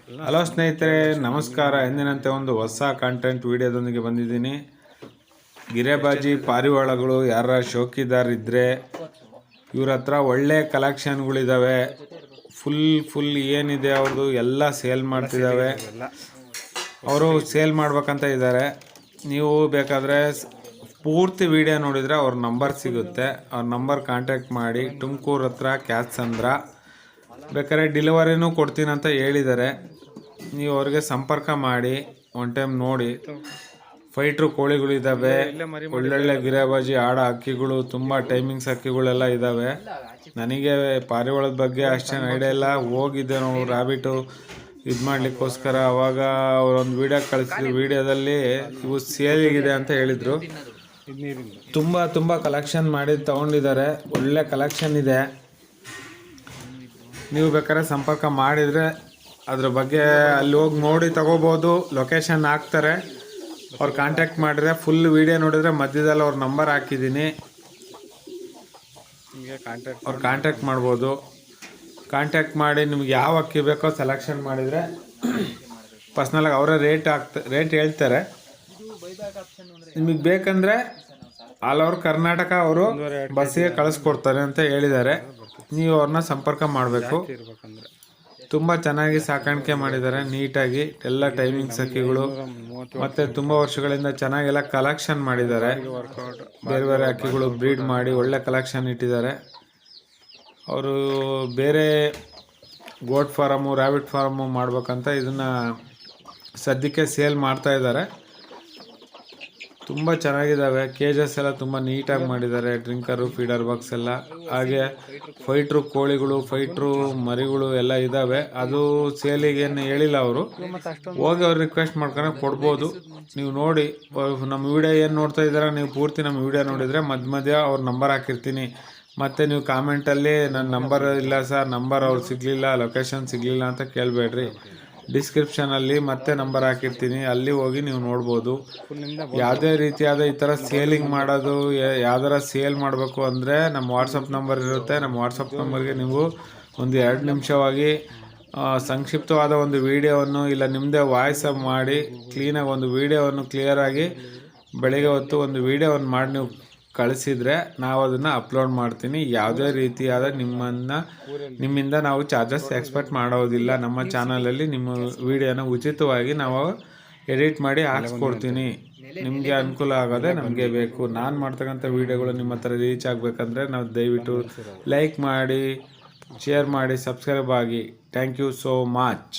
Hello ಸ್ನೇಹಿತರೆ, ನಮಸ್ಕಾರ. ಎಂದಿನಂತೆ ಒಂದು ಹೊಸ ಕಾಂಟೆಂಟ್ ವಿಡಿಯೋದೊಂದಿಗೆ ಬಂದಿದ್ದೀನಿ. ಗಿರೆಬಾಜಿ ಪಾರಿವಾಳಗಳು ಯಾರ ಶೋಕಿದಾರಿದ್ದರೆ ಇವ್ರ ಹತ್ರ ಒಳ್ಳೆ ಕಲೆಕ್ಷನ್ಗಳಿದ್ದಾವೆ. ಫುಲ್ ಏನಿದೆ ಅವ್ರದ್ದು ಎಲ್ಲ ಸೇಲ್ ಮಾಡ್ತಿದ್ದಾವೆ. ಅವರು ಸೇಲ್ ಮಾಡ್ಬೇಕಂತ ಇದ್ದಾರೆ. ನೀವು ಬೇಕಾದರೆ ಪೂರ್ತಿ ವಿಡಿಯೋ ನೋಡಿದರೆ ಅವ್ರ ನಂಬರ್ ಸಿಗುತ್ತೆ. ಅವ್ರ ನಂಬರ್ ಕಾಂಟ್ಯಾಕ್ಟ್ ಮಾಡಿ. ತುಮಕೂರು ಹತ್ರ ಕ್ಯಾತ್ಸಂದ್ರ. ಬೇಕಾದ್ರೆ ಡೆಲಿವರಿನೂ ಕೊಡ್ತೀನಿ ಅಂತ ಹೇಳಿದ್ದಾರೆ. ನೀವು ಅವ್ರಿಗೆ ಸಂಪರ್ಕ ಮಾಡಿ ಒನ್ ಟೈಮ್ ನೋಡಿ. ಫೈಟ್ರು ಕೋಳಿಗಳಿದ್ದಾವೆ, ಒಳ್ಳೊಳ್ಳೆ ಗಿರೆಬಾಜಿ ಆಡ ಹಕ್ಕಿಗಳು, ತುಂಬ ಟೈಮಿಂಗ್ಸ್ ಹಕ್ಕಿಗಳೆಲ್ಲ ಇದ್ದಾವೆ. ನನಗೆ ಪಾರಿವಾಳದ ಬಗ್ಗೆ ಅಷ್ಟೇನು ಐಡಿಯಾ ಇಲ್ಲ. ಹೋಗಿದ್ದೆ ನಾವು ರ್ಯಾಬಿಟು ಇದು ಮಾಡಲಿಕ್ಕೋಸ್ಕರ. ಅವಾಗ ಅವರೊಂದು ವಿಡಿಯೋ ಕಳಿಸಿದ್ರು. ವಿಡಿಯೋದಲ್ಲಿ ಇವು ಸೇಲಿಗಿದೆ ಅಂತ ಹೇಳಿದರು. ತುಂಬ ಕಲೆಕ್ಷನ್ ಮಾಡಿ ತೊಗೊಂಡಿದ್ದಾರೆ. ಒಳ್ಳೆ ಕಲೆಕ್ಷನ್ ಇದೆ. ನೀವು ಬೇಕಾದ್ರೆ ಸಂಪರ್ಕ ಮಾಡಿದರೆ ಅದ್ರ ಬಗ್ಗೆ ಅಲ್ಲಿ ಹೋಗಿ ನೋಡಿ ತಗೋಬೋದು. ಲೊಕೇಶನ್ ಹಾಕ್ತಾರೆ. ಅವ್ರು ಕಾಂಟ್ಯಾಕ್ಟ್ ಮಾಡಿದ್ರೆ ಫುಲ್ ವಿಡಿಯೋ ನೋಡಿದರೆ ಮಧ್ಯದಲ್ಲಿ ಅವ್ರ ನಂಬರ್ ಹಾಕಿದ್ದೀನಿ. ಅವ್ರು ಕಾಂಟ್ಯಾಕ್ಟ್ ಮಾಡ್ಬೋದು. ಕಾಂಟ್ಯಾಕ್ಟ್ ಮಾಡಿ ನಿಮ್ಗೆ ಯಾವ ಅಕ್ಕಿ ಬೇಕೋ ಸೆಲೆಕ್ಷನ್ ಮಾಡಿದರೆ ಪರ್ಸ್ನಲಾಗಿ ಅವರೇ ರೇಟ್ ಹೇಳ್ತಾರೆ. ನಿಮಗೆ ಬೇಕಂದರೆ ಆಲ್ ಓವರ್ ಕರ್ನಾಟಕ ಅವರು ಬಸ್ಸಿಗೆ ಕಳಿಸ್ಕೊಡ್ತಾರೆ ಅಂತ ಹೇಳಿದ್ದಾರೆ. ನೀವು ಅವ್ರನ್ನ ಸಂಪರ್ಕ ಮಾಡಬೇಕು. ತುಂಬ ಚೆನ್ನಾಗಿ ಸಾಕಾಣಿಕೆ ಮಾಡಿದ್ದಾರೆ, ನೀಟಾಗಿ ಎಲ್ಲ ಟೈಮಿಂಗ್ಸ್ ಅಕ್ಕಿಗಳು. ಮತ್ತು ತುಂಬ ವರ್ಷಗಳಿಂದ ಚೆನ್ನಾಗೆಲ್ಲ ಕಲೆಕ್ಷನ್ ಮಾಡಿದ್ದಾರೆ. ಬೇರೆ ಅಕ್ಕಿಗಳು ಬ್ರೀಡ್ ಮಾಡಿ ಒಳ್ಳೆ ಕಲೆಕ್ಷನ್ ಇಟ್ಟಿದ್ದಾರೆ. ಅವರು ಬೇರೆ ಗೋಟ್ ಫಾರಮು, ರ್ಯಾಬಿಟ್ ಫಾರಮು ಮಾಡ್ಬೇಕಂತ ಇದನ್ನು ಸದ್ಯಕ್ಕೆ ಸೇಲ್ ಮಾಡ್ತಾ ಇದ್ದಾರೆ. ತುಂಬ ಚೆನ್ನಾಗಿದ್ದಾವೆ. ಕೇಜಸ್ ಎಲ್ಲ ತುಂಬ ನೀಟಾಗಿ ಮಾಡಿದ್ದಾರೆ. ಡ್ರಿಂಕರು, ಫೀಡರ್ ಬಾಕ್ಸ್ ಎಲ್ಲ. ಹಾಗೆ ಫೈಟ್ರು ಕೋಳಿಗಳು, ಫೈಟ್ರು ಮರಿಗಳು ಎಲ್ಲ ಇದ್ದಾವೆ. ಅದು ಸೇಲಿಗೇನು ಹೇಳಿಲ್ಲ ಅವರು. ಹೋಗಿ ಅವ್ರು ರಿಕ್ವೆಸ್ಟ್ ಮಾಡ್ಕೊಂಡು ಕೊಡ್ಬೋದು. ನೀವು ನೋಡಿ ನಮ್ಮ ವಿಡಿಯೋ ಏನು ನೋಡ್ತಾ ಇದ್ದೀರಾ, ನೀವು ಪೂರ್ತಿ ನಮ್ಮ ವಿಡಿಯೋ ನೋಡಿದರೆ ಮಧ್ಯ ಅವ್ರ ನಂಬರ್ ಹಾಕಿರ್ತೀನಿ. ಮತ್ತು ನೀವು ಕಾಮೆಂಟಲ್ಲಿ ನನ್ನ ನಂಬರ್ ಇಲ್ಲ ಸರ್, ನಂಬರ್ ಅವ್ರು ಸಿಗಲಿಲ್ಲ, ಲೊಕೇಶನ್ ಸಿಗಲಿಲ್ಲ ಅಂತ ಕೇಳಬೇಡ್ರಿ. ಡಿಸ್ಕ್ರಿಪ್ಷನಲ್ಲಿ ಮತ್ತೆ ನಂಬರ್ ಹಾಕಿರ್ತೀನಿ, ಅಲ್ಲಿ ಹೋಗಿ ನೀವು ನೋಡ್ಬೋದು. ಯಾವುದೇ ರೀತಿಯಾದ ಈ ಥರ ಸೇಲಿಂಗ್ ಮಾಡೋದು, ಯಾವ್ದಾರ ಸೇಲ್ ಮಾಡಬೇಕು ಅಂದರೆ ನಮ್ಮ ವಾಟ್ಸಪ್ ನಂಬರ್ ಇರುತ್ತೆ. ನಮ್ಮ ವಾಟ್ಸಪ್ ನಂಬರ್ಗೆ ನೀವು ಒಂದು 2 ನಿಮಿಷವಾಗಿ ಸಂಕ್ಷಿಪ್ತವಾದ ಒಂದು ವಿಡಿಯೋವನ್ನು ಇಲ್ಲ ನಿಮ್ಮದೇ ವಾಯ್ಸ್ ಮಾಡಿ ಕ್ಲೀನಾಗಿ ಒಂದು ವಿಡಿಯೋವನ್ನು ಕ್ಲಿಯರಾಗಿ ಬೆಳಗ್ಗೆ ಹೊತ್ತು ಒಂದು ವಿಡಿಯೋವನ್ನು ಮಾಡಿ ನೀವು ಕಳಿಸಿದರೆ ನಾವು ಅದನ್ನು ಅಪ್ಲೋಡ್ ಮಾಡ್ತೀನಿ. ಯಾವುದೇ ರೀತಿಯಾದ ನಿಮ್ಮಿಂದ ನಾವು ಚಾರ್ಜಸ್ ಎಕ್ಸ್ಪೆಕ್ಟ್ ಮಾಡೋದಿಲ್ಲ. ನಮ್ಮ ಚಾನಲಲ್ಲಿ ನಿಮ್ಮ ವಿಡಿಯೋನ ಉಚಿತವಾಗಿ ನಾವು ಎಡಿಟ್ ಮಾಡಿ ಹಾಕ್ಸ್ಕೊಡ್ತೀನಿ. ನಿಮಗೆ ಅನುಕೂಲ ಆಗೋದೇ ನಮಗೆ ಬೇಕು. ನಾನು ಮಾಡ್ತಕ್ಕಂಥ ವಿಡಿಯೋಗಳು ನಿಮ್ಮ ಹತ್ರ ರೀಚ್ ಆಗಬೇಕಂದ್ರೆ ನಾವು ದಯವಿಟ್ಟು ಲೈಕ್ ಮಾಡಿ, ಶೇರ್ ಮಾಡಿ, ಸಬ್ಸ್ಕ್ರೈಬ್ ಆಗಿ. Thank you so much.